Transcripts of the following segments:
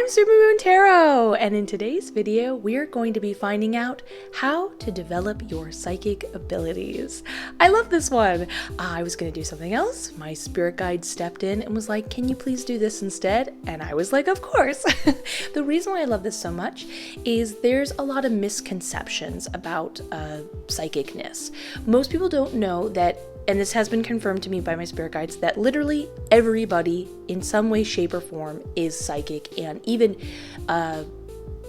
I'm Supermoon Tarot, and in today's video, we're going to be finding out how to develop your psychic abilities. I love this one. I was going to do something else. My spirit guide stepped in and was like, can you please do this instead? And I was like, of course. The reason why I love this so much is there's a lot of misconceptions about psychicness. Most people don't know that, and this has been confirmed to me by my spirit guides, that literally everybody in some way, shape, or form is psychic, and even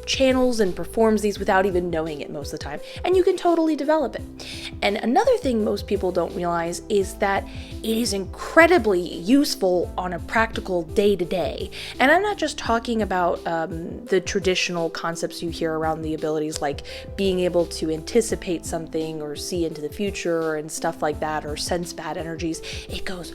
channels and performs these without even knowing it most of the time. And you can totally develop it. And another thing most people don't realize is that it is incredibly useful on a practical day-to-day. And I'm not just talking about the traditional concepts you hear around the abilities, like being able to anticipate something or see into the future and stuff like that, or sense bad energies. It goes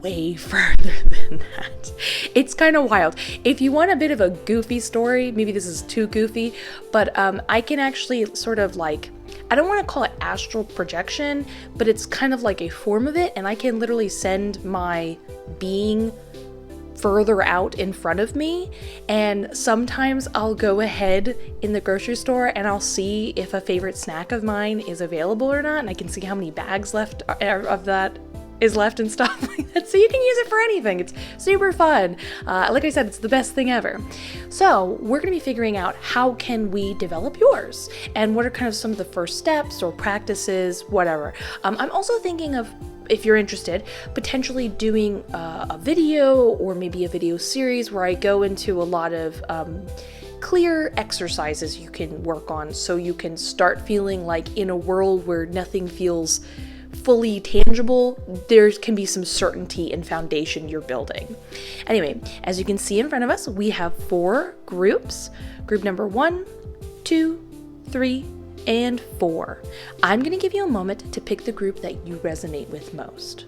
way further than that. It's kind of wild. If you want a bit of a goofy story, maybe this is too goofy, but I can actually sort of like, I don't want to call it astral projection, but it's kind of like a form of it, and I can literally send my being further out in front of me, and sometimes I'll go ahead in the grocery store and I'll see if a favorite snack of mine is available or not, and I can see how many bags left of that is left and stuff like that. So you can use it for anything. It's super fun. Like I said, it's the best thing ever. So we're going to be figuring out how can we develop yours, and what are kind of some of the first steps or practices, whatever. I'm also thinking of, if you're interested, potentially doing a video or maybe a video series where I go into a lot of clear exercises you can work on, so you can start feeling like in a world where nothing feels fully tangible, there can be some certainty and foundation you're building. Anyway, as you can see in front of us, we have 4 groups. Group number 1, 2, 3, and 4. I'm going to give you a moment to pick the group that you resonate with most.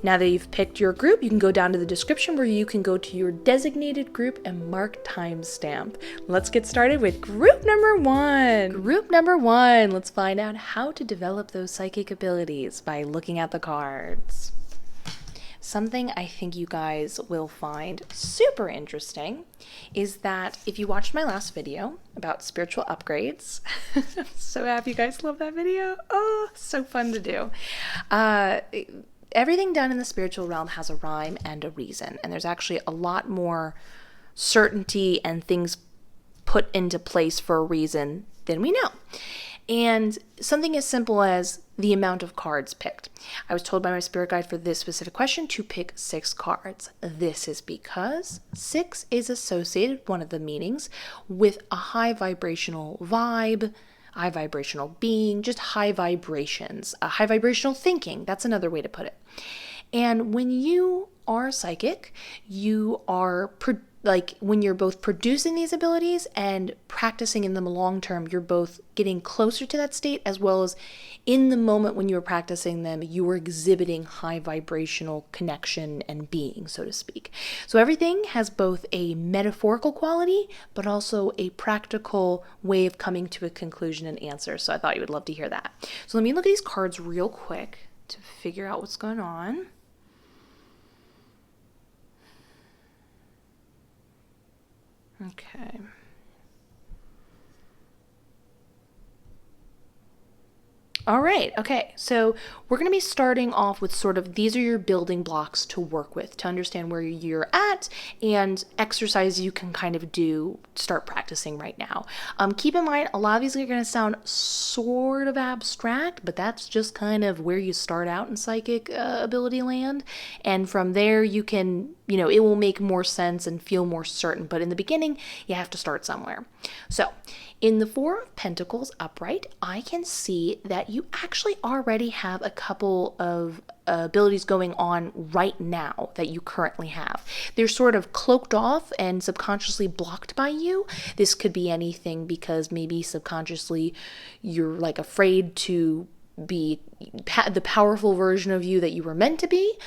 Now that you've picked your group, you can go down to the description where you can go to your designated group and mark timestamp. Let's get started with group number 1. Group number 1, let's find out how to develop those psychic abilities by looking at the cards. Something I think you guys will find super interesting is that if you watched my last video about spiritual upgrades, so happy you guys love that video. Oh, so fun to do. Everything done in the spiritual realm has a rhyme and a reason, and there's actually a lot more certainty and things put into place for a reason than we know. And something as simple as the amount of cards picked. I was told by my spirit guide for this specific question to pick 6 cards. This is because 6 is associated, one of the meanings, with a high vibrational vibe, high vibrational being, just high vibrations, high vibrational thinking. That's another way to put it. And when you are psychic, you are when you're both producing these abilities and practicing in them long term, you're both getting closer to that state, as well as in the moment when you were practicing them, you were exhibiting high vibrational connection and being, so to speak. So everything has both a metaphorical quality, but also a practical way of coming to a conclusion and answer. So I thought you would love to hear that. So let me look at these cards real quick to figure out what's going on. Okay. All right, okay, so we're going to be starting off with sort of, these are your building blocks to work with, to understand where you're at, and exercises you can kind of do, start practicing right now. Keep in mind, a lot of these are going to sound sort of abstract, but that's just kind of where you start out in psychic ability land, and from there you can, it will make more sense and feel more certain, but in the beginning, you have to start somewhere. So, in the 4 of Pentacles upright, I can see that you actually already have a couple of abilities going on right now that you currently have. They're sort of cloaked off and subconsciously blocked by you. This could be anything because maybe subconsciously you're like afraid to be the powerful version of you that you were meant to be.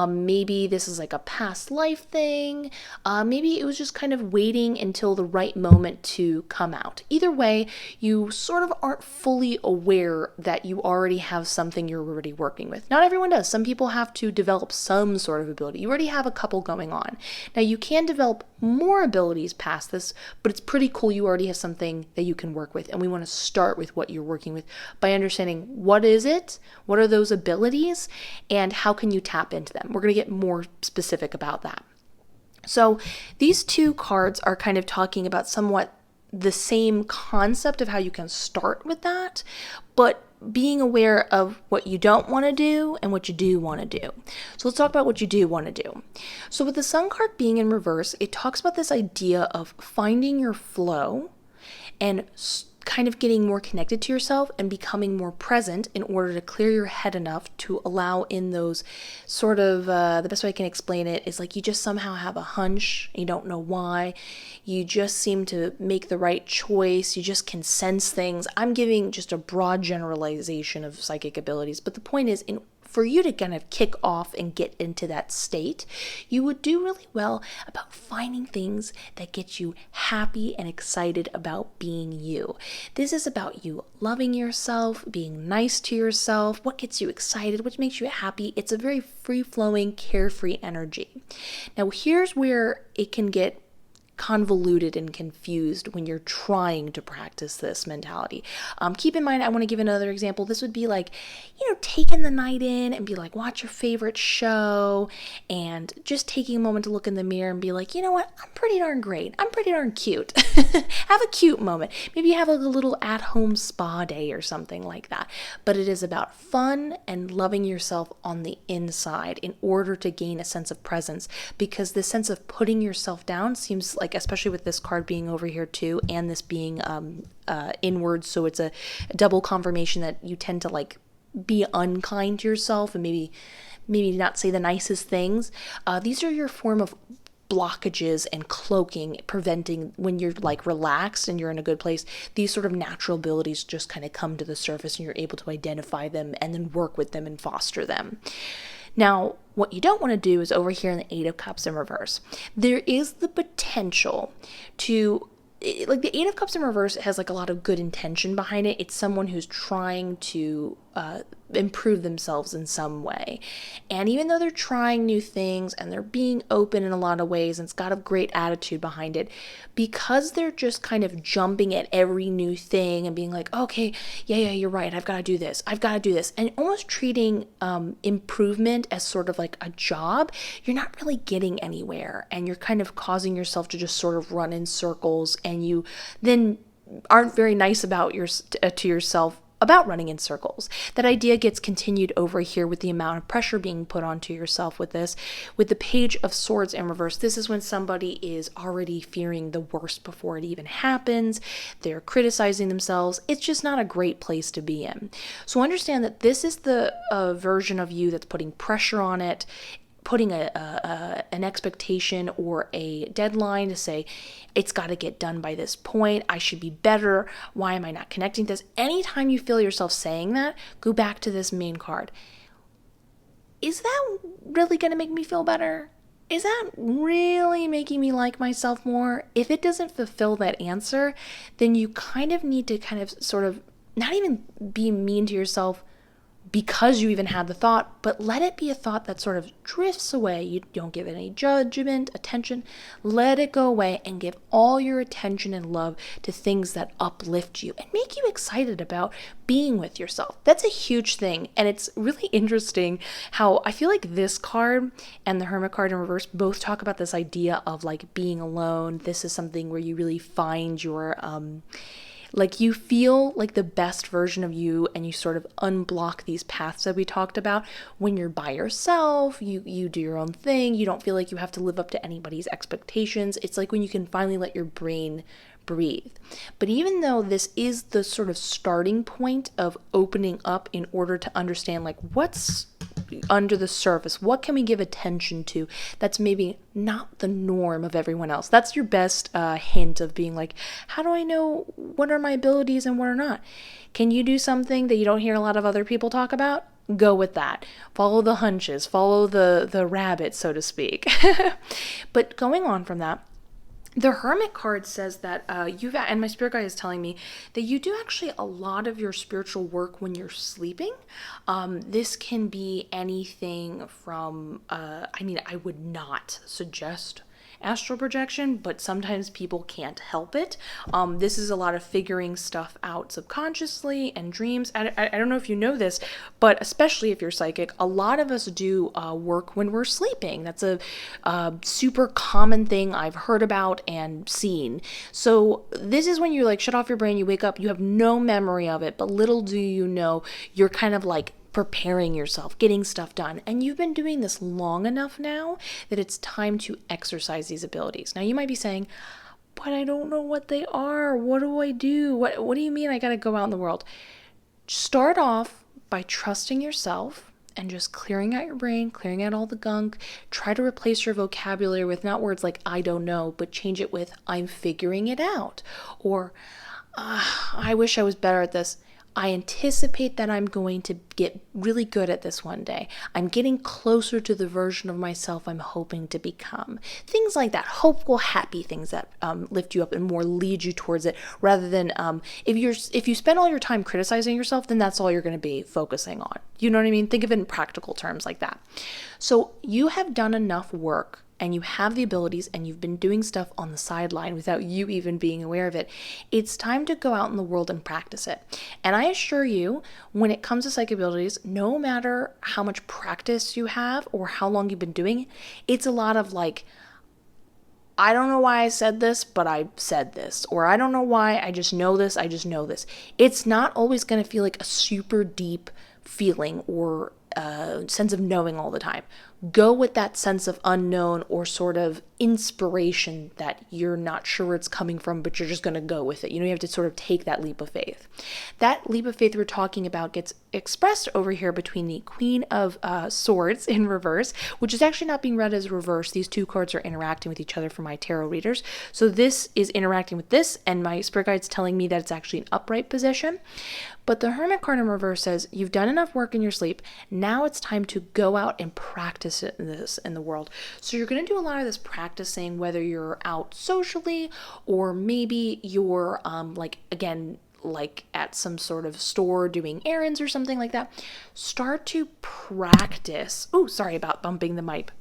Maybe this is like a past life thing. Maybe it was just kind of waiting until the right moment to come out. Either way, you sort of aren't fully aware that you already have something you're already working with. Not everyone does. Some people have to develop some sort of ability. You already have a couple going on. Now, you can develop more abilities past this, but it's pretty cool you already have something that you can work with. And we want to start with what you're working with by understanding what is it, what are those abilities, and how can you tap into them. We're going to get more specific about that. So these two cards are kind of talking about somewhat the same concept of how you can start with that, but being aware of what you don't want to do and what you do want to do. So let's talk about what you do want to do. So with the Sun card being in reverse, it talks about this idea of finding your flow and kind of getting more connected to yourself and becoming more present in order to clear your head enough to allow in those sort of, the best way I can explain it is like you just somehow have a hunch, you don't know why, you just seem to make the right choice, you just can sense things. I'm giving just a broad generalization of psychic abilities, but the point is, for you to kind of kick off and get into that state, you would do really well about finding things that get you happy and excited about being you. This is about you loving yourself, being nice to yourself, what gets you excited, what makes you happy. It's a very free-flowing, carefree energy. Now, here's where it can get convoluted and confused when you're trying to practice this mentality. Keep in mind, I want to give another example. This would be like, taking the night in and be like, watch your favorite show and just taking a moment to look in the mirror and be like, you know what? I'm pretty darn great. I'm pretty darn cute. Have a cute moment. Maybe you have a little at-home spa day or something like that. But it is about fun and loving yourself on the inside in order to gain a sense of presence, because the sense of putting yourself down seems like, especially with this card being over here too, and this being inwards, so it's a double confirmation that you tend to like be unkind to yourself and maybe not say the nicest things. These are your form of blockages and cloaking, preventing when you're like relaxed and you're in a good place, these sort of natural abilities just kind of come to the surface and you're able to identify them and then work with them and foster them. Now, what you don't want to do is over here in the Eight of Cups in reverse. There is the potential to, like the Eight of Cups in reverse has like a lot of good intention behind it. It's someone who's trying to improve themselves in some way. And even though they're trying new things and they're being open in a lot of ways and it's got a great attitude behind it, because they're just kind of jumping at every new thing and being like, okay, yeah, you're right, I've got to do this, and almost treating improvement as sort of like a job, you're not really getting anywhere and you're kind of causing yourself to just sort of run in circles, and you then aren't very nice about to yourself about running in circles. That idea gets continued over here with the amount of pressure being put onto yourself with this. With the Page of Swords in reverse, this is when somebody is already fearing the worst before it even happens. They're criticizing themselves. It's just not a great place to be in. So understand that this is the version of you that's putting pressure on it, putting an expectation or a deadline to say, it's got to get done by this point, I should be better, why am I not connecting to this? Anytime you feel yourself saying that, go back to this main card. Is that really going to make me feel better? Is that really making me like myself more? If it doesn't fulfill that answer, then you kind of need to kind of sort of not even be mean to yourself because you even had the thought, but let it be a thought that sort of drifts away. You don't give it any judgment, attention. Let it go away and give all your attention and love to things that uplift you and make you excited about being with yourself. That's a huge thing. And it's really interesting how I feel like this card and the Hermit card in reverse both talk about this idea of like being alone. This is something where you really find your like you feel like the best version of you, and you sort of unblock these paths that we talked about. When you're by yourself, you do your own thing. You don't feel like you have to live up to anybody's expectations. It's like when you can finally let your brain breathe. But even though this is the sort of starting point of opening up in order to understand like what's under the surface, what can we give attention to that's maybe not the norm of everyone else. That's your best hint of being like, how do I know what are my abilities and what are not? Can you do something that you don't hear a lot of other people talk about? Go with that. Follow the hunches, follow the rabbit, so to speak. But going on from that, the Hermit card says that and my spirit guide is telling me that you do actually a lot of your spiritual work when you're sleeping. This can be anything from, I would not suggest astral projection, but sometimes people can't help it. This is a lot of figuring stuff out subconsciously and dreams. I don't know if you know this, but especially if you're psychic, a lot of us do work when we're sleeping. That's a super common thing I've heard about and seen. So this is when you like shut off your brain, you wake up, you have no memory of it, but little do you know, you're kind of like preparing yourself, getting stuff done. And you've been doing this long enough now that it's time to exercise these abilities. Now you might be saying, but I don't know what they are. What do I do? What do you mean I got to go out in the world? Start off by trusting yourself and just clearing out your brain, clearing out all the gunk. Try to replace your vocabulary with not words like I don't know, but change it with I'm figuring it out. Or I wish I was better at this. I anticipate that I'm going to get really good at this one day. I'm getting closer to the version of myself I'm hoping to become. Things like that, hopeful, happy things that lift you up and more lead you towards it, rather than if you spend all your time criticizing yourself, then that's all you're going to be focusing on. You know what I mean? Think of it in practical terms like that. So you have done enough work and you have the abilities and you've been doing stuff on the sideline without you even being aware of it. It's time to go out in the world and practice it. And I assure you, when it comes to psychic abilities, no matter how much practice you have or how long you've been doing it, it's a lot of like, I don't know why I said this, but I said this. Or I don't know why, I just know this, I just know this. It's not always going to feel like a super deep feeling or sense of knowing all the time. Go with that sense of unknown or sort of inspiration that you're not sure where it's coming from, but you're just going to go with it. You have to sort of take that leap of faith. That leap of faith we're talking about gets expressed over here between the Queen of Swords in reverse, which is actually not being read as reverse. These two cards are interacting with each other for my tarot readers. So this is interacting with this, and my spirit guide's telling me that it's actually an upright position. But the Hermit card in reverse says, you've done enough work in your sleep. Now it's time to go out and practice it in the world. So you're going to do a lot of this practicing, whether you're out socially or maybe you're like at some sort of store doing errands or something like that. Start to practice. Oh, sorry about bumping the mic.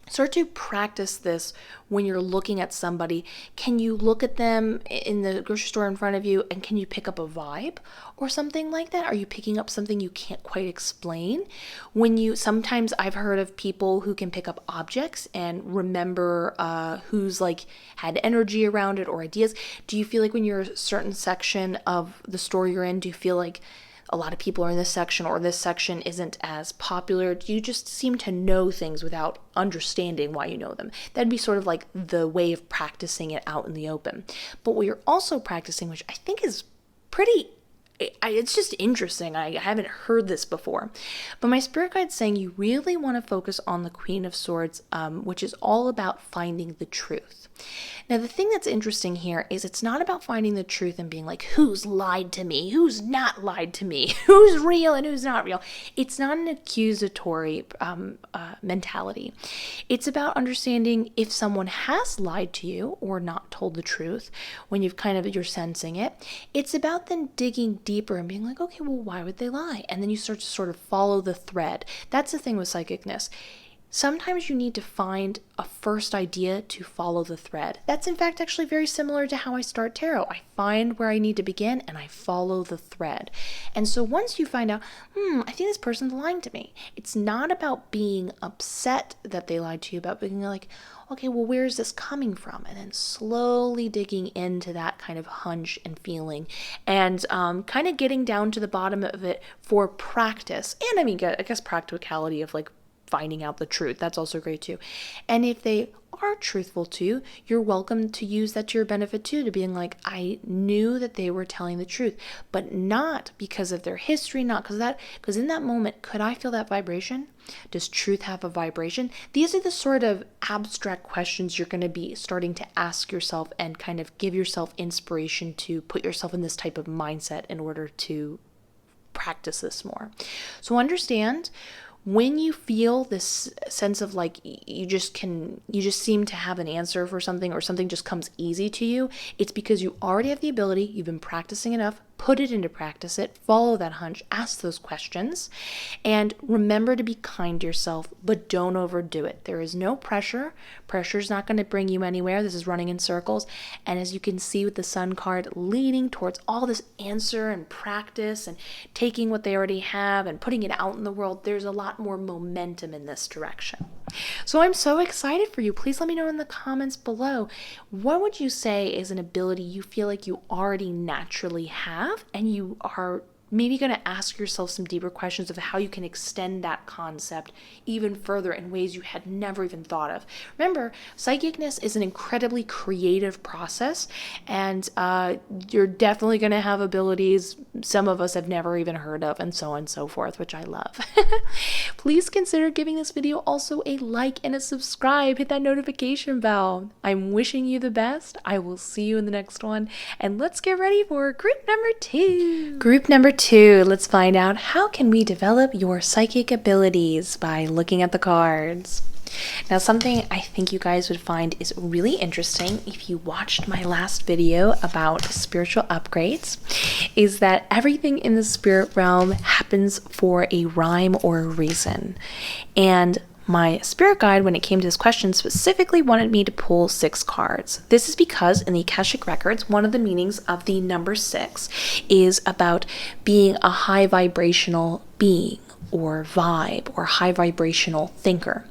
Start to practice this when you're looking at somebody. Can you look at them in the grocery store in front of you and can you pick up a vibe or something like that? Are you picking up something you can't quite explain? Sometimes I've heard of people who can pick up objects and remember who's like had energy around it or ideas. Do you feel like when you're a certain section of the store you're in, do you feel like a lot of people are in this section or this section isn't as popular? Do you just seem to know things without understanding why you know them? That'd be sort of like the way of practicing it out in the open. But what you're also practicing, which I think is it's just interesting. I haven't heard this before. But my spirit guide's saying you really want to focus on the Queen of Swords, which is all about finding the truth. Now, the thing that's interesting here is it's not about finding the truth and being like, who's lied to me? Who's not lied to me? Who's real and who's not real? It's not an accusatory mentality. It's about understanding if someone has lied to you or not told the truth when you're sensing it. It's about then digging deeper and being like, okay, well, why would they lie? And then you start to sort of follow the thread. That's the thing with psychicness. Sometimes you need to find a first idea to follow the thread. That's in fact actually very similar to how I start tarot. I find where I need to begin and I follow the thread. And so once you find out, I think this person's lying to me. It's not about being upset that they lied to you, about being like, okay, well, where is this coming from? And then slowly digging into that kind of hunch and feeling and kind of getting down to the bottom of it for practice. And I guess practicality of like finding out the truth. That's also great too. And if they are truthful to you, you're welcome to use that to your benefit too, to being like, I knew that they were telling the truth, but not because of their history, not because of that, because in that moment, could I feel that vibration? Does truth have a vibration? These are the sort of abstract questions you're going to be starting to ask yourself and kind of give yourself inspiration to put yourself in this type of mindset in order to practice this more. So understand, when you feel this sense of like you just seem to have an answer for something, or something just comes easy to you, it's because you already have the ability, you've been practicing enough, put it into practice, follow that hunch, ask those questions, and remember to be kind to yourself, but don't overdo it. There is no pressure. Pressure is not going to bring you anywhere. This is running in circles. And as you can see with the Sun card, leaning towards all this answer and practice and taking what they already have and putting it out in the world, there's a lot more momentum in this direction. So I'm so excited for you. Please let me know in the comments below, what would you say is an ability you feel like you already naturally have, and you are maybe going to ask yourself some deeper questions of how you can extend that concept even further in ways you had never even thought of. Remember, psychicness is an incredibly creative process, and you're definitely going to have abilities some of us have never even heard of, and so on and so forth, which I love. Please consider giving this video also a like and a subscribe. Hit that notification bell. I'm wishing you the best. I will see you in the next one, and let's get ready for group number 2. Group number 2, let's find out, how can we develop your psychic abilities by looking at the cards. Now, something I think you guys would find is really interesting if you watched my last video about spiritual upgrades, is that everything in the spirit realm happens for a rhyme or a reason. And my spirit guide, when it came to this question, specifically wanted me to pull 6 cards. This is because in the Akashic Records, one of the meanings of the number 6 is about being a high vibrational being, or vibe, or high vibrational thinker.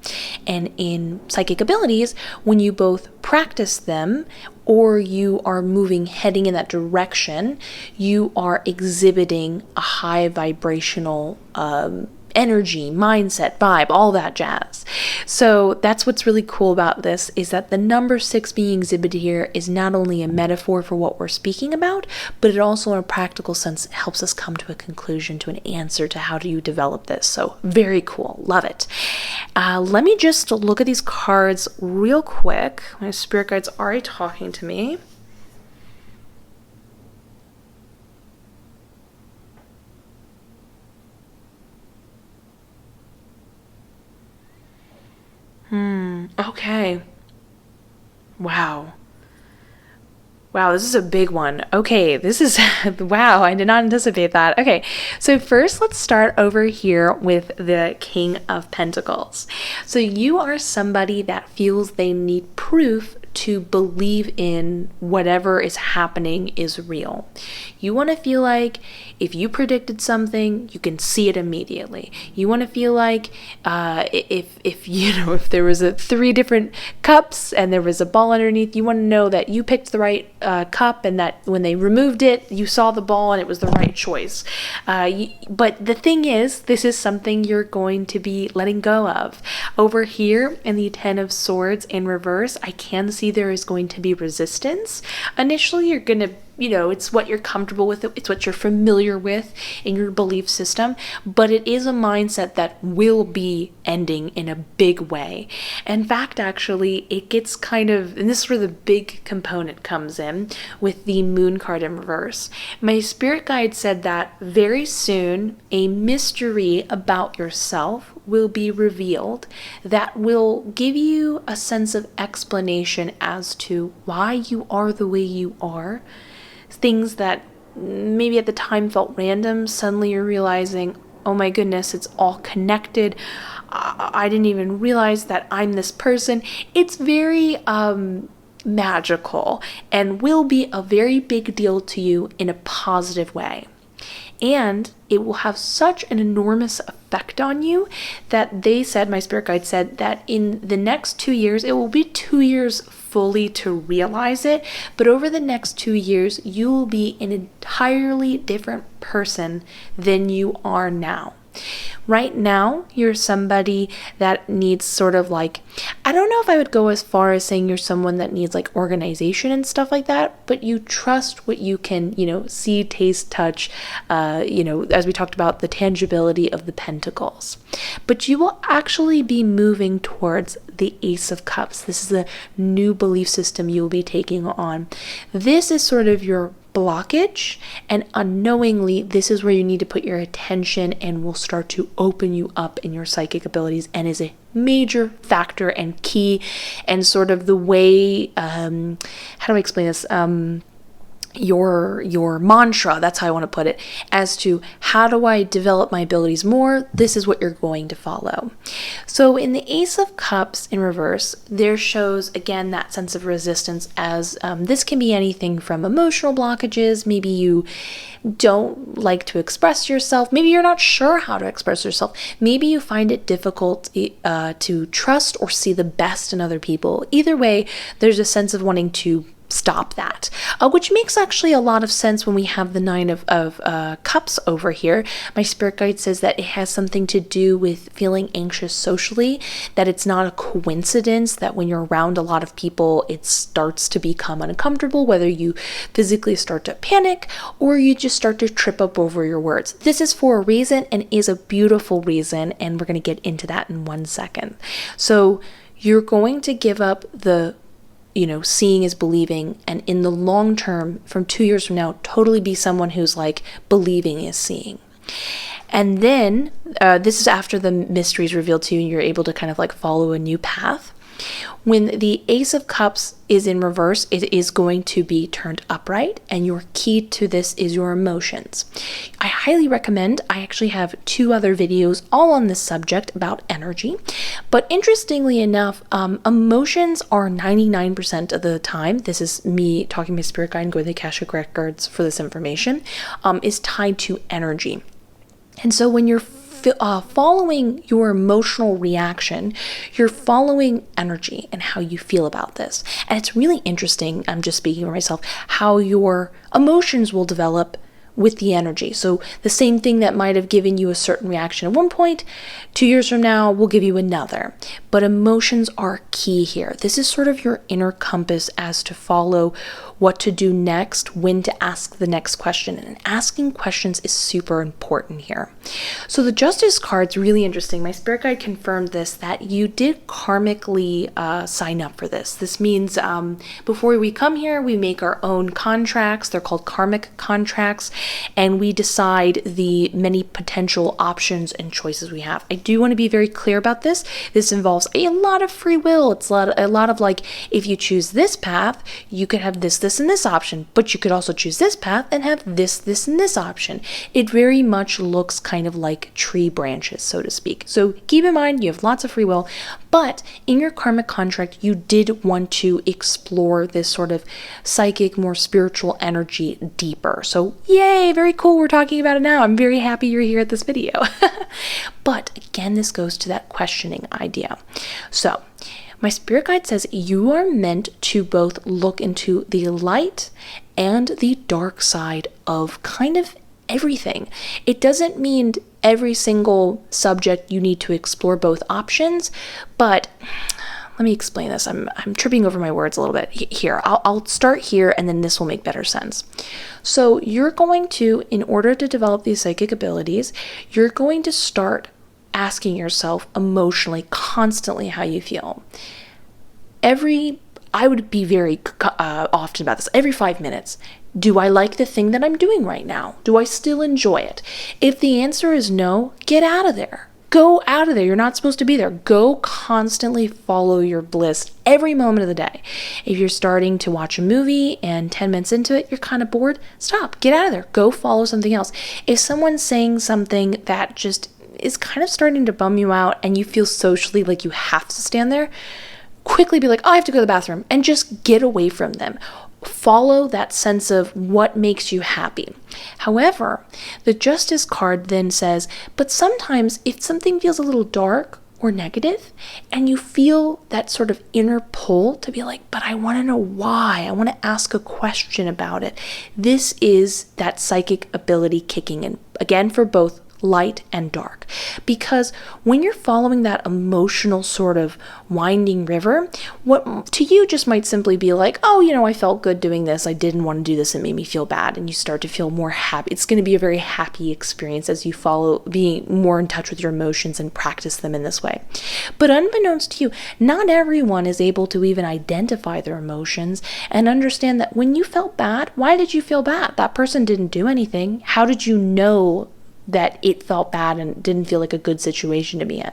And in psychic abilities, when you both practice them or you are heading in that direction, you are exhibiting a high vibrational energy, mindset, vibe, all that jazz. So that's what's really cool about this, is that the number 6 being exhibited here is not only a metaphor for what we're speaking about, but it also in a practical sense helps us come to a conclusion, to an answer to how do you develop this. So very cool. Love it. Let me just look at these cards real quick. My spirit guide's already talking to me. Okay. Wow. Wow, this is a big one. Okay, this is, wow, I did not anticipate that. Okay, so first let's start over here with the King of Pentacles. So you are somebody that feels they need proof to believe in whatever is happening is real. You want to feel like if you predicted something, you can see it immediately. You want to feel like if there was 3 different cups and there was a ball underneath, you want to know that you picked the right cup, and that when they removed it, you saw the ball and it was the right choice. But the thing is, this is something you're going to be letting go of. Over here in the 10 of Swords in reverse, I can see there is going to be resistance. Initially, you're going to, it's what you're comfortable with, it's what you're familiar with in your belief system, but it is a mindset that will be ending in a big way. In fact, actually, it gets kind of, and this is where the big component comes in with the Moon card in reverse. My spirit guide said that very soon a mystery about yourself will be revealed that will give you a sense of explanation as to why you are the way you are. Things that maybe at the time felt random, suddenly you're realizing, oh my goodness, it's all connected. I didn't even realize that I'm this person. It's very magical and will be a very big deal to you in a positive way. And it will have such an enormous effect on you that they said, my spirit guide said, that in the next 2 years, it will be 2 years fully to realize it, but over the next 2 years, you will be an entirely different person than you are now. Right now, you're somebody that needs sort of like, I don't know if I would go as far as saying you're someone that needs like organization and stuff like that, but you trust what you can, see, taste, touch, as we talked about, the tangibility of the pentacles. But you will actually be moving towards the Ace of Cups. This is a new belief system you will be taking on. This is sort of your blockage, and unknowingly this is where you need to put your attention and will start to open you up in your psychic abilities, and is a major factor and key and sort of the way how do I explain this, your mantra, that's how I want to put it, as to how do I develop my abilities more. This is what you're going to follow. So in the Ace of Cups in reverse, there shows again that sense of resistance, as this can be anything from emotional blockages. Maybe you don't like to express yourself. Maybe you're not sure how to express yourself. Maybe you find it difficult to trust or see the best in other people. Either way, there's a sense of wanting to stop that, which makes actually a lot of sense when we have the Nine of Cups over here. My spirit guide says that it has something to do with feeling anxious socially, that it's not a coincidence that when you're around a lot of people, it starts to become uncomfortable, whether you physically start to panic or you just start to trip up over your words. This is for a reason and is a beautiful reason, and we're going to get into that in 1 second. So you're going to give up the seeing is believing, and in the long term, from 2 years from now, totally be someone who's like believing is seeing. And then this is after the mystery is revealed to you and you're able to kind of like follow a new path. When the Ace of Cups is in reverse, it is going to be turned upright, and your key to this is your emotions. I highly recommend, I actually have 2 other videos all on this subject about energy, but interestingly enough, emotions are 99% of the time, this is me talking to my spirit guide and going to the Akashic Records for this information, is tied to energy. And so when you're following your emotional reaction, you're following energy and how you feel about this. And it's really interesting, I'm just speaking for myself, how your emotions will develop with the energy. So the same thing that might have given you a certain reaction at one point, 2 years from now will give you another. But emotions are key here. This is sort of your inner compass as to follow what to do next, when to ask the next question. And asking questions is super important here. So the Justice card's really interesting. My spirit guide confirmed this, that you did karmically sign up for this. This means before we come here, we make our own contracts. They're called karmic contracts, and we decide the many potential options and choices we have. I do want to be very clear about this. This involves a lot of free will. It's a lot of like, if you choose this path, you could have this, and this option, but you could also choose this path and have this, and this option. It very much looks kind of like tree branches, so to speak. So keep in mind, you have lots of free will, but in your karmic contract, you did want to explore this sort of psychic, more spiritual energy deeper. So yay, very cool. We're talking about it now. I'm very happy you're here at this video. But again, this goes to that questioning idea. So my spirit guide says you are meant to both look into the light and the dark side of kind of everything. It doesn't mean every single subject you need to explore both options, but let me explain this. I'm tripping over my words a little bit here. I'll start here, and then this will make better sense. So you're going to, in order to develop these psychic abilities, you're going to start asking yourself emotionally, constantly, how you feel. I would be very often about this, every 5 minutes. Do I like the thing that I'm doing right now? Do I still enjoy it? If the answer is no, get out of there. Go out of there. You're not supposed to be there. Go constantly follow your bliss every moment of the day. If you're starting to watch a movie and 10 minutes into it, you're kind of bored, stop. Get out of there. Go follow something else. If someone's saying something that just is kind of starting to bum you out and you feel socially like you have to stand there, quickly be like, oh, I have to go to the bathroom, and just get away from them. Follow that sense of what makes you happy. However, the Justice card then says, but sometimes if something feels a little dark or negative and you feel that sort of inner pull to be like, but I want to know why, I want to ask a question about it. This is that psychic ability kicking in, again, for both light, and dark. Because when you're following that emotional sort of winding river, what to you just might simply be like, oh, I felt good doing this. I didn't want to do this. It made me feel bad. And you start to feel more happy. It's going to be a very happy experience as you follow being more in touch with your emotions and practice them in this way. But unbeknownst to you, not everyone is able to even identify their emotions and understand that when you felt bad, why did you feel bad? That person didn't do anything. How did you know that it felt bad and didn't feel like a good situation to be in?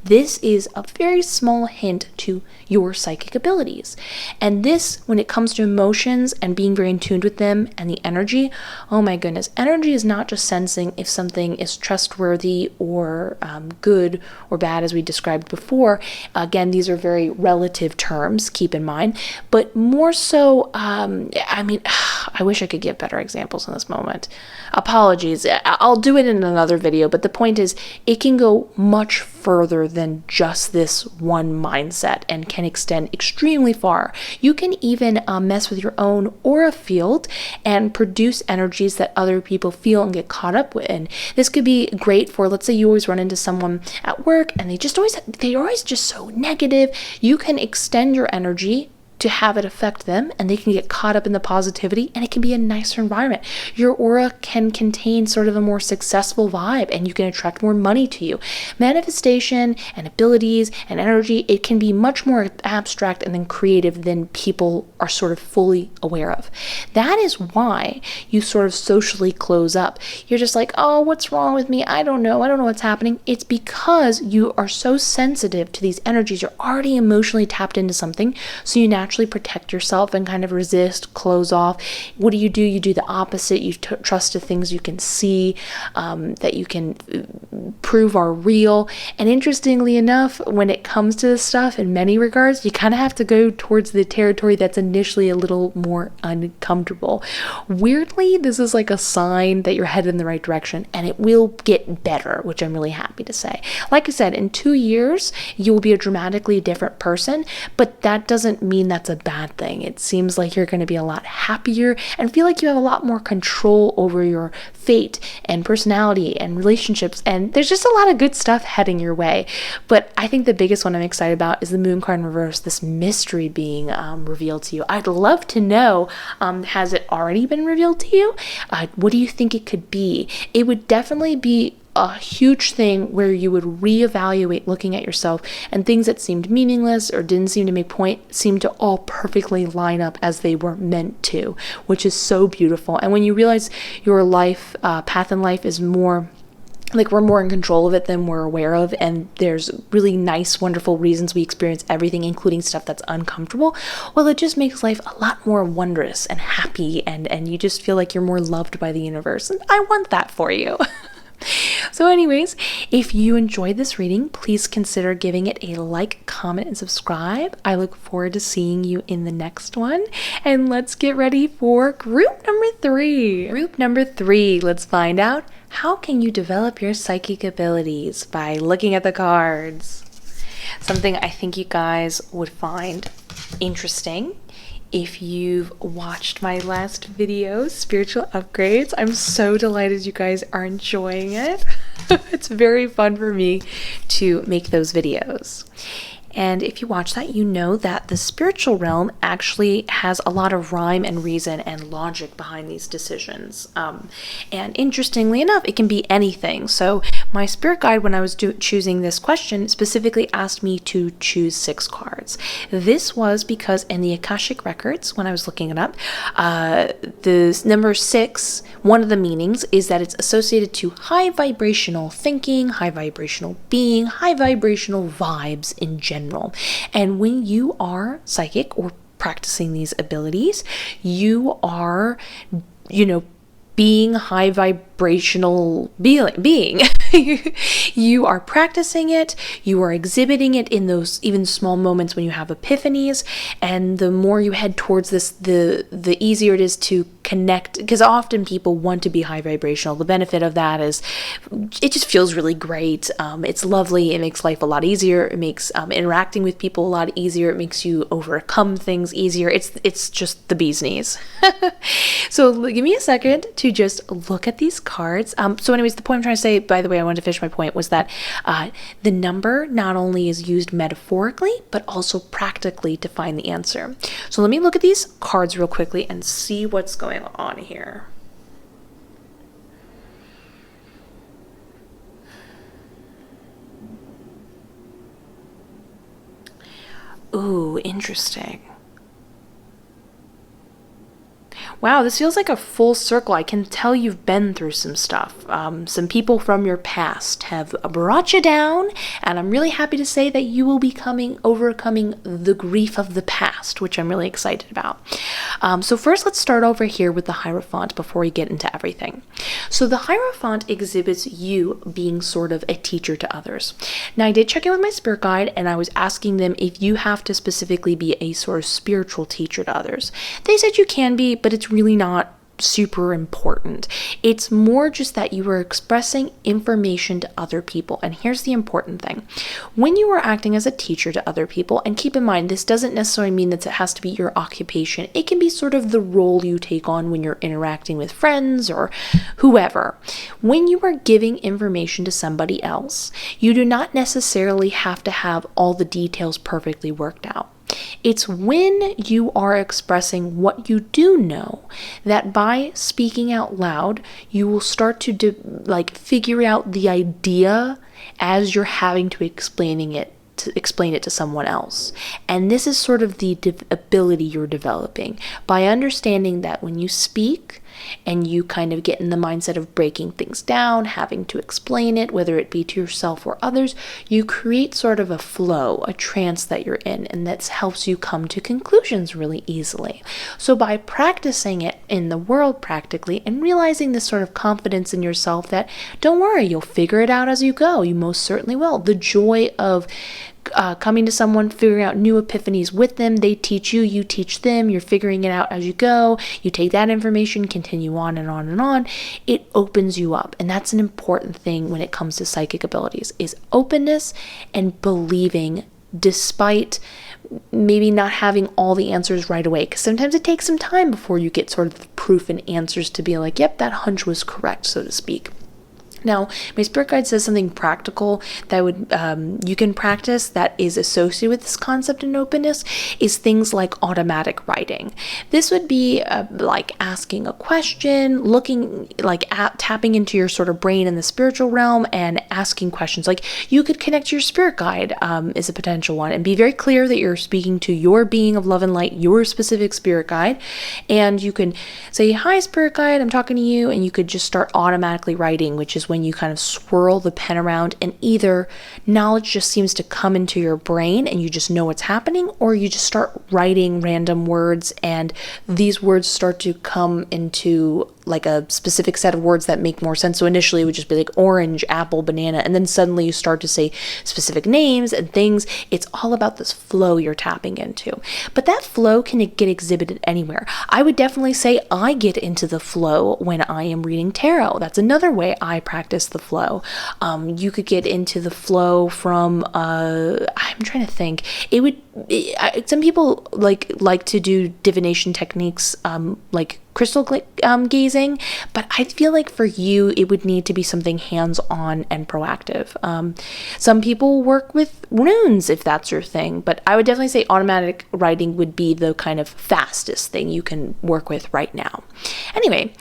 This is a very small hint to your psychic abilities. And this, when it comes to emotions and being very in tune with them and the energy, oh my goodness, energy is not just sensing if something is trustworthy or good or bad, as we described before. Again, these are very relative terms, keep in mind, but more so, I wish I could give better examples in this moment. Apologies. I'll do it in another video, but the point is it can go much further than just this one mindset and can extend extremely far. You can even mess with your own aura field and produce energies that other people feel and get caught up with. And this could be great for, let's say you always run into someone at work and they're always just so negative. You can extend your energy to have it affect them, and they can get caught up in the positivity, and it can be a nicer environment. Your aura can contain sort of a more successful vibe, and you can attract more money to you. Manifestation and abilities and energy, it can be much more abstract and then creative than people are sort of fully aware of. That is why you sort of socially close up. You're just like, oh, what's wrong with me? I don't know what's happening. It's because you are so sensitive to these energies. You're already emotionally tapped into something, so you naturally protect yourself and kind of resist, close off. What do? You do the opposite. You trust the things you can see, that you can prove are real. And interestingly enough, when it comes to this stuff, in many regards, you kind of have to go towards the territory that's initially a little more uncomfortable. Weirdly, this is like a sign that you're headed in the right direction, and it will get better, which I'm really happy to say. Like I said, in 2 years, you will be a dramatically different person, but that doesn't mean that's a bad thing. It seems like you're going to be a lot happier and feel like you have a lot more control over your fate and personality and relationships, and there's just a lot of good stuff heading your way. But I think the biggest one I'm excited about is the moon card in reverse, this mystery being revealed to you. I'd love to know, has it already been revealed to you? What do you think it could be? It would definitely be a huge thing where you would reevaluate looking at yourself, and things that seemed meaningless or didn't seem to make point seemed to all perfectly line up as they were meant to, which is so beautiful. And when you realize your life path in life is more like we're more in control of it than we're aware of, and there's really nice, wonderful reasons we experience everything, including stuff that's uncomfortable, well, it just makes life a lot more wondrous and happy, and you just feel like you're more loved by the universe, and I want that for you. So anyways, if you enjoyed this reading, please consider giving it a like, comment, and subscribe. I look forward to seeing you in the next one. And let's get ready for group number 3. Group number 3, let's find out how can you develop your psychic abilities by looking at the cards. Something I think you guys would find interesting. If you've watched my last video, Spiritual Upgrades, I'm so delighted you guys are enjoying it. It's very fun for me to make those videos. And if you watch that, you know that the spiritual realm actually has a lot of rhyme and reason and logic behind these decisions. And interestingly enough, it can be anything. So my spirit guide, when I was choosing this question, specifically asked me to choose 6 cards. This was because in the Akashic Records, when I was looking it up, the number 6, one of the meanings is that it's associated to high vibrational thinking, high vibrational being, high vibrational vibes in general. And when you are psychic or practicing these abilities, you are, being high vibrational being. You are practicing it, you are exhibiting it in those even small moments when you have epiphanies, and the more you head towards this, the easier it is to connect, because often people want to be high vibrational. The benefit of that is it just feels really great. It's lovely. It makes life a lot easier. It makes interacting with people a lot easier. It makes you overcome things easier. It's just the bee's knees. So give me a second to just look at these cards. So anyways, the point I'm trying to say, by the way, I wanted to finish my point, was that the number not only is used metaphorically, but also practically to find the answer. So let me look at these cards real quickly and see what's going on here. Ooh, interesting. Wow, this feels like a full circle. I can tell you've been through some stuff. Some people from your past have brought you down, and I'm really happy to say that you will be overcoming the grief of the past, which I'm really excited about. So first, let's start over here with the Hierophant before we get into everything. So the Hierophant exhibits you being sort of a teacher to others. Now, I did check in with my spirit guide, and I was asking them if you have to specifically be a sort of spiritual teacher to others. They said you can be, but it's really not super important. It's more just that you are expressing information to other people. And here's the important thing. When you are acting as a teacher to other people, and keep in mind, this doesn't necessarily mean that it has to be your occupation. It can be sort of the role you take on when you're interacting with friends or whoever. When you are giving information to somebody else, you do not necessarily have to have all the details perfectly worked out. It's when you are expressing what you do know that by speaking out loud, you will start to figure out the idea as you're having to explain it to someone else. And this is sort of the ability you're developing by understanding that when you speak and you kind of get in the mindset of breaking things down, having to explain it, whether it be to yourself or others, you create sort of a flow, a trance that you're in, and that helps you come to conclusions really easily. So by practicing it in the world practically and realizing this sort of confidence in yourself that don't worry, you'll figure it out as you go. You most certainly will. The joy of coming to someone, figuring out new epiphanies with them. They teach you, you teach them, you're figuring it out as you go. You take that information, continue on and on and on. It opens you up. And that's an important thing when it comes to psychic abilities, is openness and believing despite maybe not having all the answers right away. Because sometimes it takes some time before you get sort of the proof and answers to be like, yep, that hunch was correct, so to speak. Now, my spirit guide says something practical that you can practice that is associated with this concept and openness is things like automatic writing. This would be like asking a question, looking at tapping into your sort of brain in the spiritual realm and asking questions. Like you could connect your spirit guide is a potential one, and be very clear that you're speaking to your being of love and light, your specific spirit guide, and you can say, "Hi, spirit guide, I'm talking to you," and you could just start automatically writing, which is when you kind of swirl the pen around and either knowledge just seems to come into your brain and you just know what's happening, or you just start writing random words and these words start to come into like a specific set of words that make more sense. So initially it would just be like orange, apple, banana, and then suddenly you start to say specific names and things. It's all about this flow you're tapping into. But that flow can get exhibited anywhere. I would definitely say I get into the flow when I am reading tarot. That's another way I practice the flow. You could get into the flow from, I'm trying to think. Some people like to do divination techniques, like crystal gazing, but I feel like for you it would need to be something hands-on and proactive. Some people work with runes if that's your thing, but I would definitely say automatic writing would be the kind of fastest thing you can work with right now. Anyway,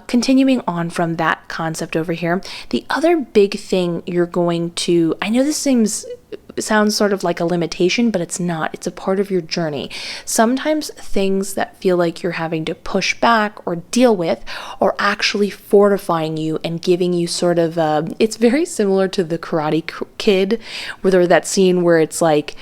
continuing on from that concept over here, the other big thing you're going to, I know this sounds sort of like a limitation, but it's not. It's a part of your journey. Sometimes things that feel like you're having to push back or deal with are actually fortifying you and giving you sort of it's very similar to the Karate Kid, where there's that scene where it's like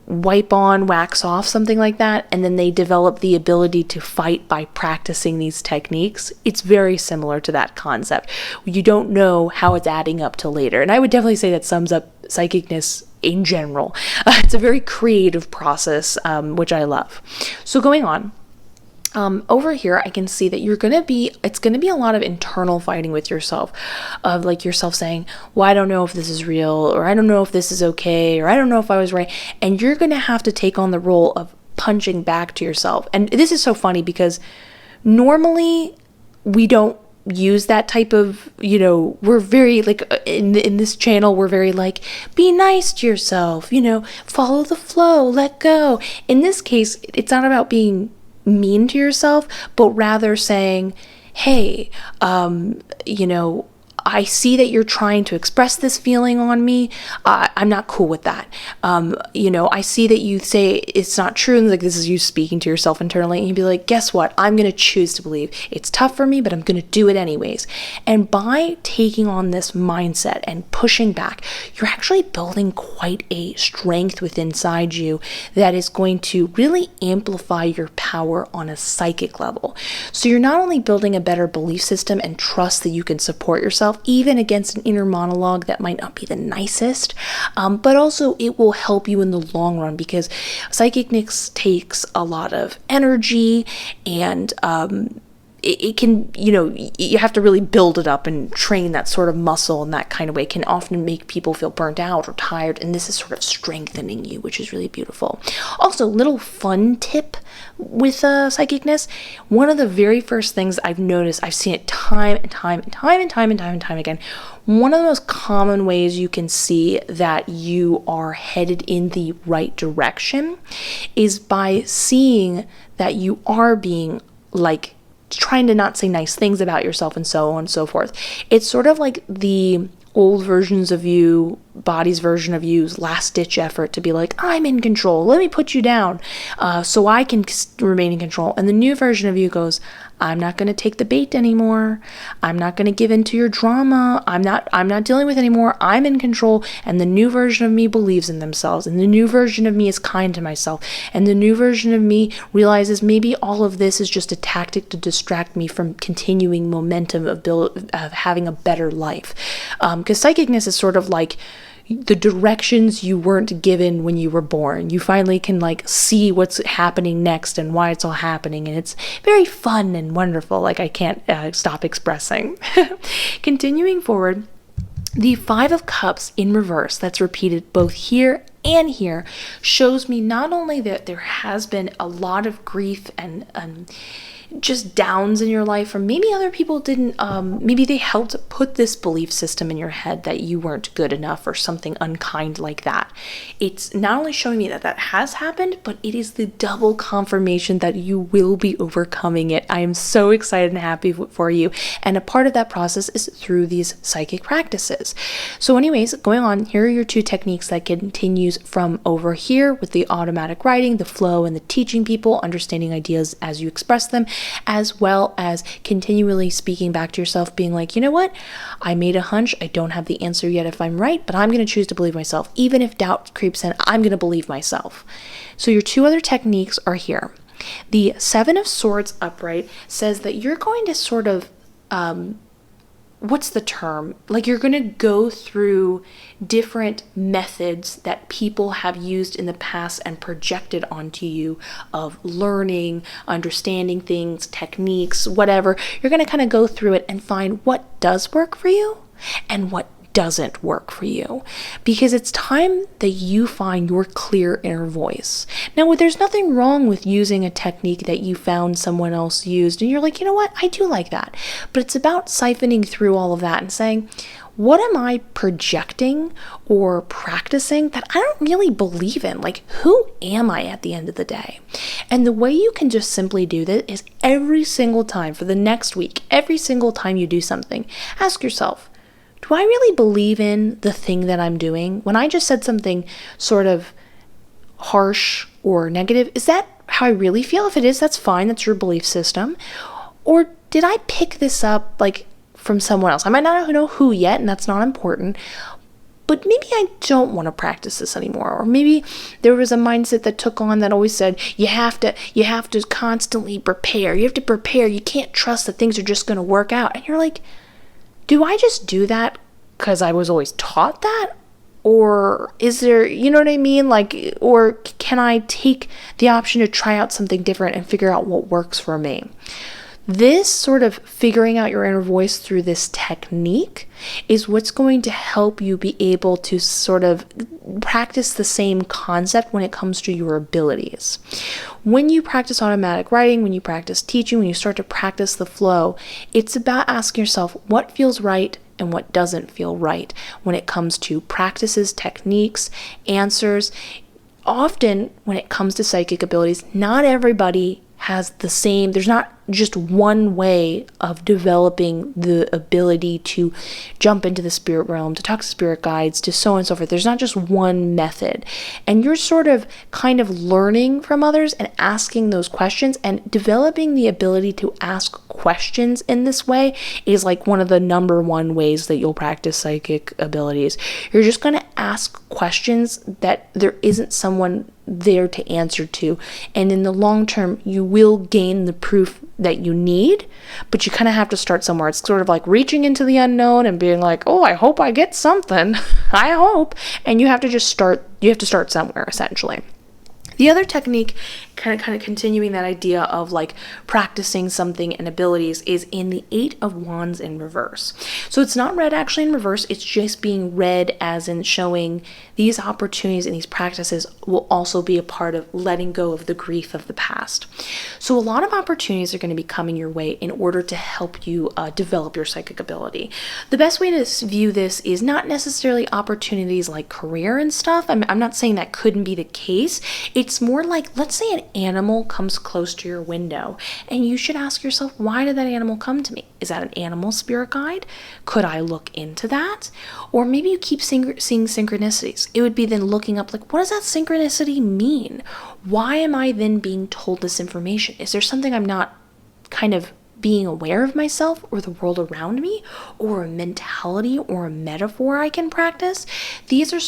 wipe on, wax off, something like that, and then they develop the ability to fight by practicing these techniques. It's very similar to that concept. You don't know how it's adding up till later. And I would definitely say that sums up psychicness in general. It's a very creative process, which I love. So going on, over here, I can see that it's going to be a lot of internal fighting with yourself, of like yourself saying, well, I don't know if this is real, or I don't know if this is okay, or I don't know if I was right. And you're going to have to take on the role of punching back to yourself. And this is so funny because normally we don't use that type of, we're very like in this channel, we're very like, be nice to yourself, follow the flow, let go. In this case, it's not about being mean to yourself, but rather saying, hey, I see that you're trying to express this feeling on me. I'm not cool with that. I see that you say it's not true, and like this is you speaking to yourself internally, and you'd be like, guess what? I'm going to choose to believe. It's tough for me, but I'm going to do it anyways. And by taking on this mindset and pushing back, you're actually building quite a strength within inside you that is going to really amplify your power on a psychic level. So you're not only building a better belief system and trust that you can support yourself, even against an inner monologue that might not be the nicest, but also it will help you in the long run, because psychicness takes a lot of energy, and it can, you have to really build it up and train that sort of muscle in that kind of way. It can often make people feel burnt out or tired, and this is sort of strengthening you, which is really beautiful. Also, little fun tip with psychicness. One of the very first things I've noticed, I've seen it time and time again. One of the most common ways you can see that you are headed in the right direction is by seeing that you are being like trying to not say nice things about yourself and so on and so forth. It's sort of like the old versions of you, body's version of you's last ditch effort to be like, I'm in control, let me put you down so I can remain in control. And the new version of you goes, I'm not going to take the bait anymore. I'm not going to give in to your drama. I'm not dealing with it anymore. I'm in control. And the new version of me believes in themselves. And the new version of me is kind to myself. And the new version of me realizes maybe all of this is just a tactic to distract me from continuing momentum of having a better life. Because psychicness is sort of like the directions you weren't given when you were born. You finally can like see what's happening next and why it's all happening, and it's very fun and wonderful. Like I can't stop expressing. Continuing forward, the 5 of Cups in reverse, that's repeated both here and here, shows me not only that there has been a lot of grief and just downs in your life, or maybe other people didn't, maybe they helped put this belief system in your head that you weren't good enough or something unkind like that. It's not only showing me that has happened, but it is the double confirmation that you will be overcoming it. I am so excited and happy for you. And a part of that process is through these psychic practices. So anyways, going on, here are your 2 techniques that continues from over here with the automatic writing, the flow, and the teaching people, understanding ideas as you express them, as well as continually speaking back to yourself, being like, you know what? I made a hunch. I don't have the answer yet if I'm right, but I'm going to choose to believe myself. Even if doubt creeps in, I'm going to believe myself. So your 2 other techniques are here. The 7 of Swords upright says that you're going to sort of, what's the term? Like you're going to go through different methods that people have used in the past and projected onto you of learning, understanding things, techniques, whatever. You're going to kind of go through it and find what does work for you and what doesn't work for you, because it's time that you find your clear inner voice. Now, there's nothing wrong with using a technique that you found someone else used and you're like, you know what, I do like that. But it's about siphoning through all of that and saying, what am I projecting or practicing that I don't really believe in? Like, who am I at the end of the day? And the way you can just simply do this is every single time for the next week, every single time you do something, ask yourself, do I really believe in the thing that I'm doing? When I just said something sort of harsh or negative, is that how I really feel? If it is, that's fine. That's your belief system. Or did I pick this up like from someone else? I might not know who yet, and that's not important. but maybe I don't want to practice this anymore. Or maybe there was a mindset that took on that always said, you have to constantly prepare. You have to prepare. You can't trust that things are just going to work out. And you're like, do I just do that because I was always taught that? Or is there, you know what I mean? Like, or can I take the option to try out something different and figure out what works for me? This sort of figuring out your inner voice through this technique is what's going to help you be able to sort of practice the same concept when it comes to your abilities. When you practice automatic writing, when you practice teaching, when you start to practice the flow, it's about asking yourself what feels right and what doesn't feel right when it comes to practices, techniques, answers. Often when it comes to psychic abilities, not everybody has the same, there's not just one way of developing the ability to jump into the spirit realm, to talk to spirit guides, to so on and so forth. There's not just one method. And you're sort of kind of learning from others and asking those questions, and developing the ability to ask questions in this way is like one of the number one ways that you'll practice psychic abilities. You're just going to ask questions that there isn't someone there to answer to, and in the long term you will gain the proof that you need, but you kind of have to start somewhere. It's sort of like reaching into the unknown and being like, oh, I hope I get something. I hope. And you have to start somewhere, essentially. The other technique, kind of continuing that idea of like practicing something and abilities, is in the 8 of Wands in reverse. So it's not read actually in reverse, it's just being read as in showing these opportunities and these practices will also be a part of letting go of the grief of the past. So a lot of opportunities are going to be coming your way in order to help you develop your psychic ability. The best way to view this is not necessarily opportunities like career and stuff. I'm not saying that couldn't be the case. It's more like, let's say an animal comes close to your window, and you should ask yourself, why did that animal come to me? Is that an animal spirit guide? Could I look into that? Or maybe you keep seeing synchronicities. It would be then looking up, like, what does that synchronicity mean? Why am I then being told this information? Is there something I'm not kind of being aware of myself or the world around me, or a mentality or a metaphor I can practice? These are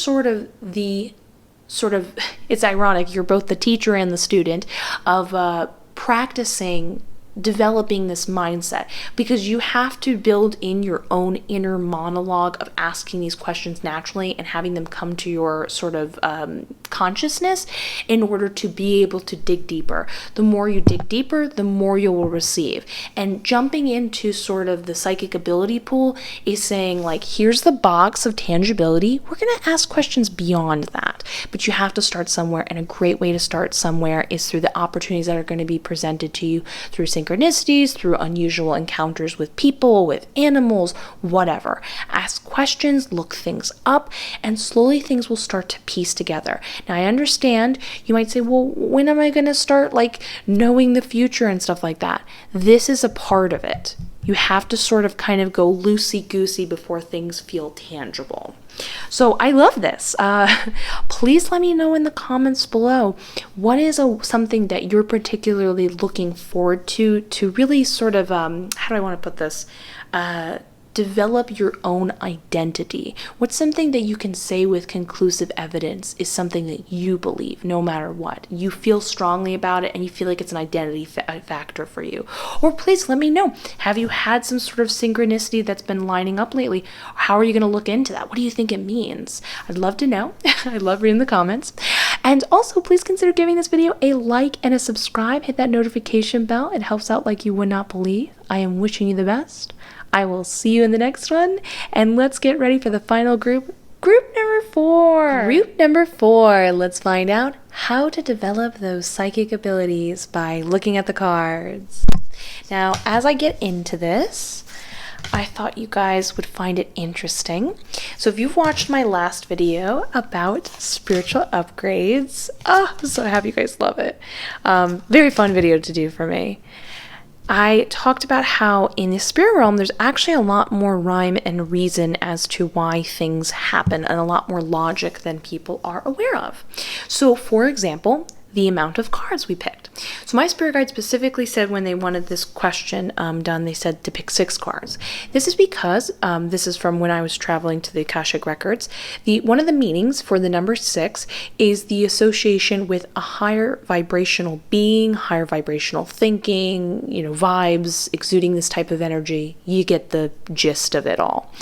it's ironic, you're both the teacher and the student of practicing developing this mindset, because you have to build in your own inner monologue of asking these questions naturally and having them come to your sort of consciousness in order to be able to dig deeper. The more you dig deeper, the more you will receive. And jumping into sort of the psychic ability pool is saying, like, here's the box of tangibility. We're going to ask questions beyond that, but you have to start somewhere, and a great way to start somewhere is through the opportunities that are going to be presented to you through synchronicities, through unusual encounters with people, with animals, whatever. Ask questions, look things up, and slowly things will start to piece together. Now, I understand you might say, well, when am I going to start like knowing the future and stuff like that? This is a part of it. You have to sort of kind of go loosey-goosey before things feel tangible. So I love this. Please let me know in the comments below, what is something that you're particularly looking forward to really sort of, how do I want to put this? Develop your own identity. What's something that you can say with conclusive evidence is something that you believe no matter what? You feel strongly about it and you feel like it's an identity factor for you. Or please let me know, have you had some sort of synchronicity that's been lining up lately? How are you going to look into that? What do you think it means? I'd love to know. I love reading the comments. And also, please consider giving this video a like and a subscribe. Hit that notification bell. It helps out like you would not believe. I am wishing you the best. I will see you in the next one, and let's get ready for the final group. Group number 4. Group number 4. Let's find out how to develop those psychic abilities by looking at the cards. Now, as I get into this, I thought you guys would find it interesting. So if you've watched my last video about spiritual upgrades, I'm so happy you guys love it. Very fun video to do for me. I talked about how in the spirit realm, there's actually a lot more rhyme and reason as to why things happen, and a lot more logic than people are aware of. So for example, the amount of cards we picked. So So my spirit guide specifically said when they wanted this question done, they said to pick 6 cards. This is because, this is from when I was traveling to the Akashic Records, one of the meanings for the number 6 is the association with a higher vibrational being, higher vibrational thinking, vibes, exuding this type of energy. You get the gist of it all.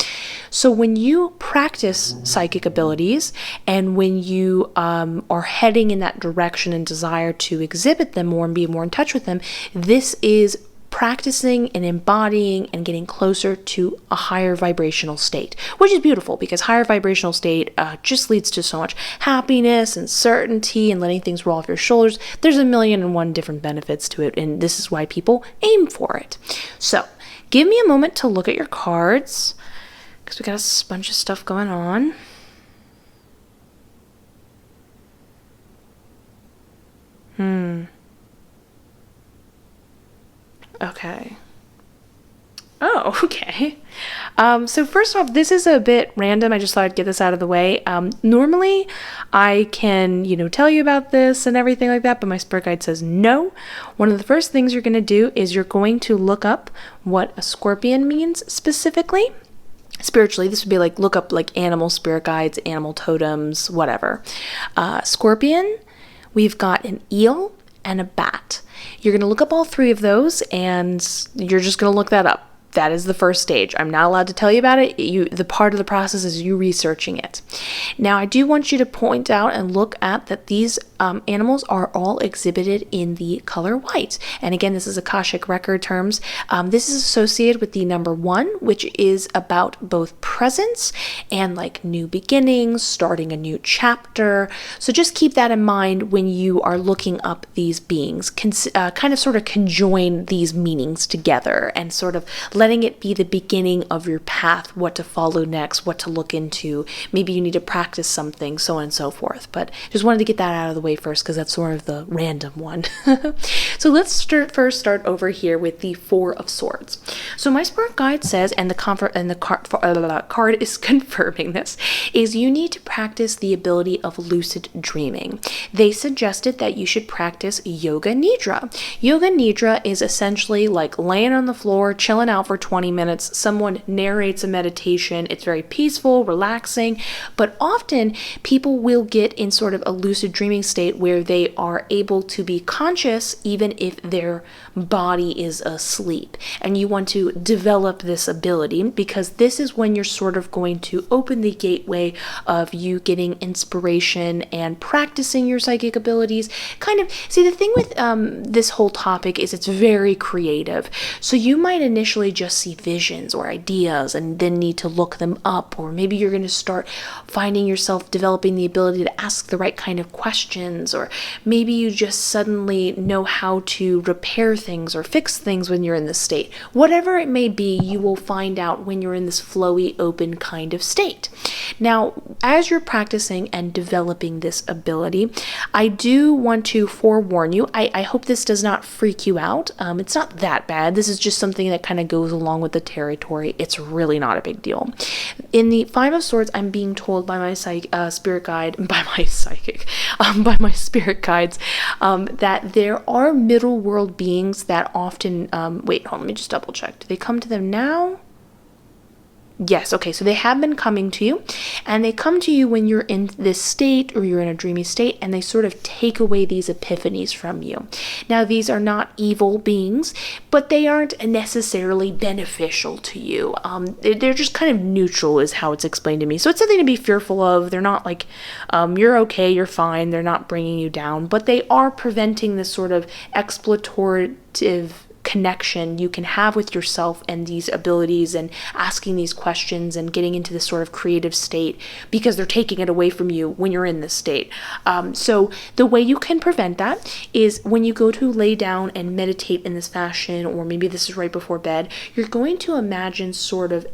So when you practice psychic abilities and when you are heading in that direction and desire to exhibit them more and be more in touch with them, this is practicing and embodying and getting closer to a higher vibrational state, which is beautiful because higher vibrational state just leads to so much happiness and certainty and letting things roll off your shoulders. There's 1,000,001 different benefits to it, and this is why people aim for it. So give me a moment to look at your cards because we got a bunch of stuff going on. Okay. Oh, okay. So first off, this is a bit random. I just thought I'd get this out of the way. Normally, I can, tell you about this and everything like that, but my spirit guide says no. One of the first things you're going to do is you're going to look up what a scorpion means specifically. Spiritually, this would be like look up like animal spirit guides, animal totems, whatever. Scorpion, we've got an eel and a bat. You're going to look up all 3 of those and you're just going to look that up. That is the first stage. I'm not allowed to tell you about it. The part of the process is you researching it. Now, I do want you to point out and look at that these animals are all exhibited in the color white. And again, this is Akashic record terms. This is associated with the number 1, which is about both presence and like new beginnings, starting a new chapter. So just keep that in mind when you are looking up these beings. Kind of sort of conjoin these meanings together and sort of letting it be the beginning of your path, what to follow next, what to look into. Maybe you need to practice something, so on and so forth. But just wanted to get that out of the way first because that's sort of the random one. So let's first start over here with the 4 of Swords. So my spirit guide says, and the card is confirming this, is you need to practice the ability of lucid dreaming. They suggested that you should practice Yoga Nidra. Yoga Nidra is essentially like laying on the floor, chilling out for 20 minutes. Someone narrates a meditation. It's very peaceful, relaxing, but often people will get in sort of a lucid dreaming state where they are able to be conscious even if their body is asleep. And you want to develop this ability because this is when you're sort of going to open the gateway of you getting inspiration and practicing your psychic abilities. See, the thing with this whole topic is it's very creative. So you might initially just see visions or ideas and then need to look them up, or maybe you're going to start finding yourself developing the ability to ask the right kind of questions, or maybe you just suddenly know how to repair things or fix things when you're in this state. Whatever it may be, you will find out when you're in this flowy, open kind of state. Now, as you're practicing and developing this ability, I do want to forewarn you. I hope this does not freak you out. It's not that bad. This is just something that kind of goes along with the territory. It's really not a big deal. In the 5 of Swords, I'm being told by my spirit guide, by my spirit guides, that there are middle world beings that often, wait, hold on, let me just double check. Do they come to them now? Yes, okay, so they have been coming to you, and they come to you when you're in this state or you're in a dreamy state, and they sort of take away these epiphanies from you. Now, these are not evil beings, but they aren't necessarily beneficial to you. They're just kind of neutral is how it's explained to me. So it's something to be fearful of. They're not like, you're okay, you're fine, they're not bringing you down, but they are preventing this sort of explorative connection you can have with yourself and these abilities and asking these questions and getting into this sort of creative state because they're taking it away from you when you're in this state. So the way you can prevent that is when you go to lay down and meditate in this fashion, or maybe this is right before bed, you're going to imagine sort of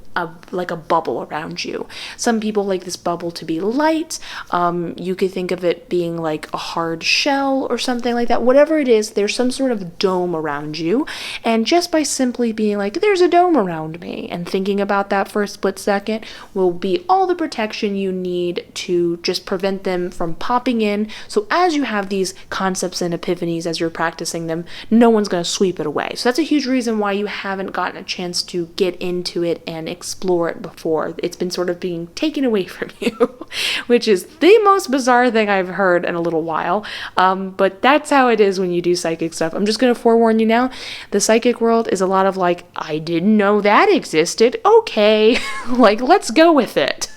like a bubble around you. Some people like this bubble to be light. You could think of it being like a hard shell or something like that. Whatever it is, there's some sort of dome around you, And just by simply being like, there's a dome around me, and thinking about that for a split second will be all the protection you need to just prevent them from popping in. So as you have these concepts and epiphanies as you're practicing them, no one's going to sweep it away. So that's a huge reason why you haven't gotten a chance to get into it and explore it before. It's been sort of being taken away from you, which is the most bizarre thing I've heard in a little while. But that's how it is when you do psychic stuff. I'm just going to forewarn you now, the psychic world is a lot of like, I didn't know that existed. Okay, like, let's go with it.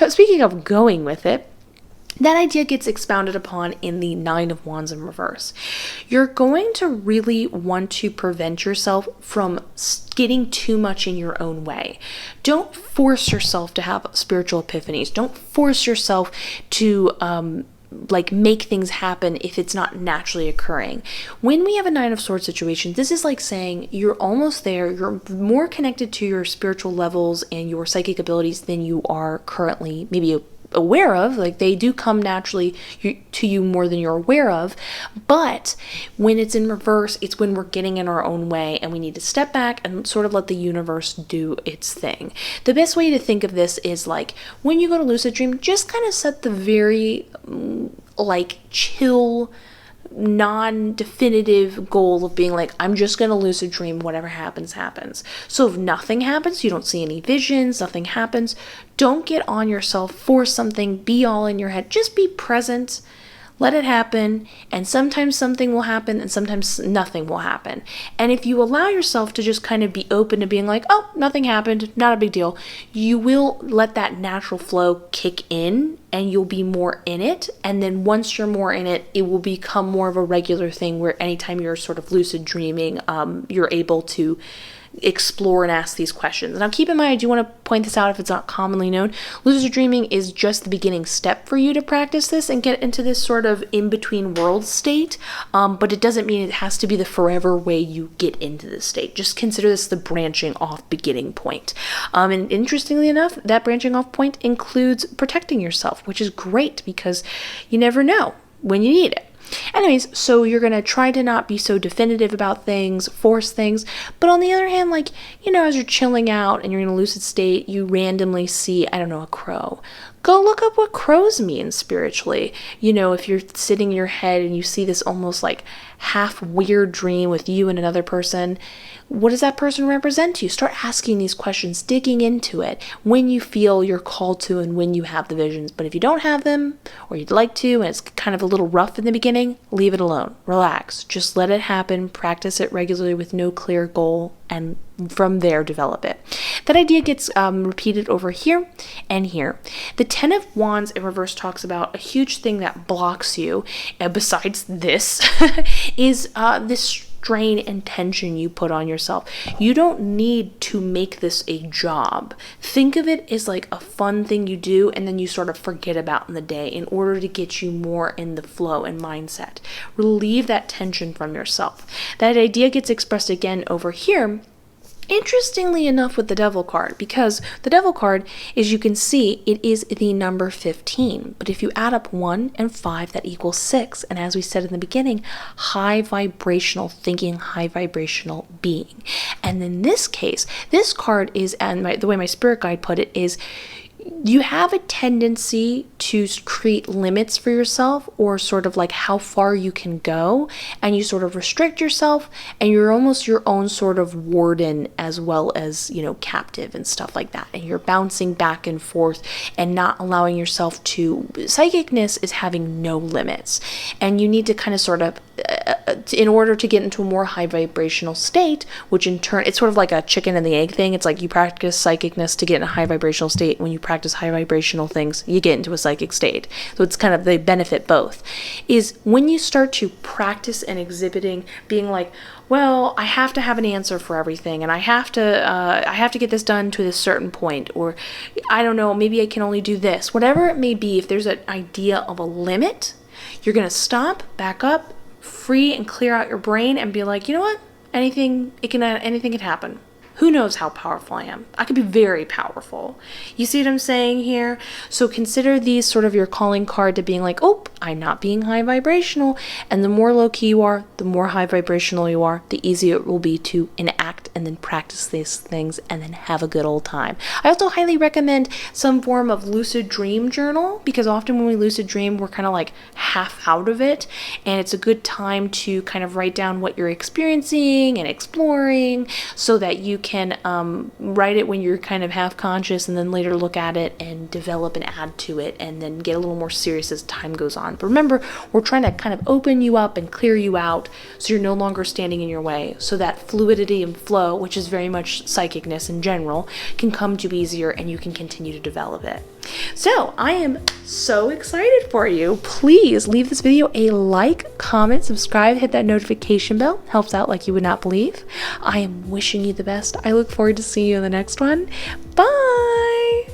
Speaking of going with it, that idea gets expounded upon in the Nine of Wands in reverse. You're going to really want to prevent yourself from getting too much in your own way. Don't force yourself to have spiritual epiphanies. Don't force yourself to make things happen if it's not naturally occurring. When we have a Nine of Swords situation, this is like saying you're almost there, you're more connected to your spiritual levels and your psychic abilities than you are currently maybe aware of. Like, they do come naturally to you more than you're aware of, but when it's in reverse, it's when we're getting in our own way and we need to step back and sort of let the universe do its thing. The best way to think of this is like when you go to lucid dream, just kind of set the very chill, non-definitive goal of being like, I'm just going to lucid dream, whatever happens, happens. So if nothing happens, you don't see any visions, nothing happens, don't get on yourself, force something, be all in your head, just be present, let it happen, and sometimes something will happen and sometimes nothing will happen. And if you allow yourself to just kind of be open to being like, oh, nothing happened, not a big deal, you will let that natural flow kick in and you'll be more in it. And then once you're more in it, it will become more of a regular thing where anytime you're sort of lucid dreaming, you're able to explore and ask these questions. Now keep in mind, I do want to point this out if it's not commonly known, lucid dreaming is just the beginning step for you to practice this and get into this sort of in-between world state, but it doesn't mean it has to be the forever way you get into this state. Just consider this the branching off beginning point. And interestingly enough, that branching off point includes protecting yourself, which is great because you never know when you need it. Anyways, so you're going to try to not be so definitive about things, force things, but on the other hand, as you're chilling out and you're in a lucid state, you randomly see, a crow. Go look up what crows mean spiritually. If you're sitting in your head and you see this almost like half weird dream with you and another person, what does that person represent to you? Start asking these questions, digging into it when you feel you're called to and when you have the visions. But if you don't have them or you'd like to and it's kind of a little rough in the beginning, leave it alone. Relax. Just let it happen. Practice it regularly with no clear goal, and from there develop it. That idea gets repeated over here and here. The Ten of Wands in reverse talks about a huge thing that blocks you, besides this, is this strain and tension you put on yourself. You don't need to make this a job. Think of it as like a fun thing you do and then you sort of forget about in the day in order to get you more in the flow and mindset. Relieve that tension from yourself. That idea gets expressed again over here, interestingly enough, with the Devil card, because the Devil card, as you can see, it is the number 15. But if you add up 1 and 5, that equals 6. And as we said in the beginning, high vibrational thinking, high vibrational being. And in this case, this card is, and the way my spirit guide put it is, you have a tendency to create limits for yourself, or sort of like how far you can go, and you sort of restrict yourself, and you're almost your own sort of warden as well as, captive and stuff like that. And you're bouncing back and forth and not allowing yourself to, psychicness is having no limits. And you need to kind of sort of, in order to get into a more high vibrational state, which in turn, it's sort of like a chicken and the egg thing. It's like you practice psychicness to get in a high vibrational state. When you practice high vibrational things, you get into a psychic state. So it's kind of, they benefit both. Is when you start to practice and exhibiting, being like, well, I have to have an answer for everything, and I have to get this done to this certain point, or I don't know, maybe I can only do this. Whatever it may be, if there's an idea of a limit, you're going to stop, back up, free and clear out your brain and be like, you know what? Anything can happen. who knows how powerful I am? I could be very powerful. You see what I'm saying here? So consider these sort of your calling card to being like, oh, I'm not being high vibrational. And the more low key you are, the more high vibrational you are, the easier it will be to enact and then practice these things and then have a good old time. I also highly recommend some form of lucid dream journal, because often when we lucid dream, we're kind of like half out of it. And it's a good time to kind of write down what you're experiencing and exploring so that you can write it when you're kind of half conscious and then later look at it and develop and add to it and then get a little more serious as time goes on. But remember, we're trying to kind of open you up and clear you out so you're no longer standing in your way, so that fluidity and flow, which is very much psychicness in general, can come to easier and you can continue to develop it. So I am so excited for you. Please leave this video a like, comment, subscribe, hit that notification bell. Helps out like you would not believe. I am wishing you the best. I look forward to seeing you in the next one. Bye!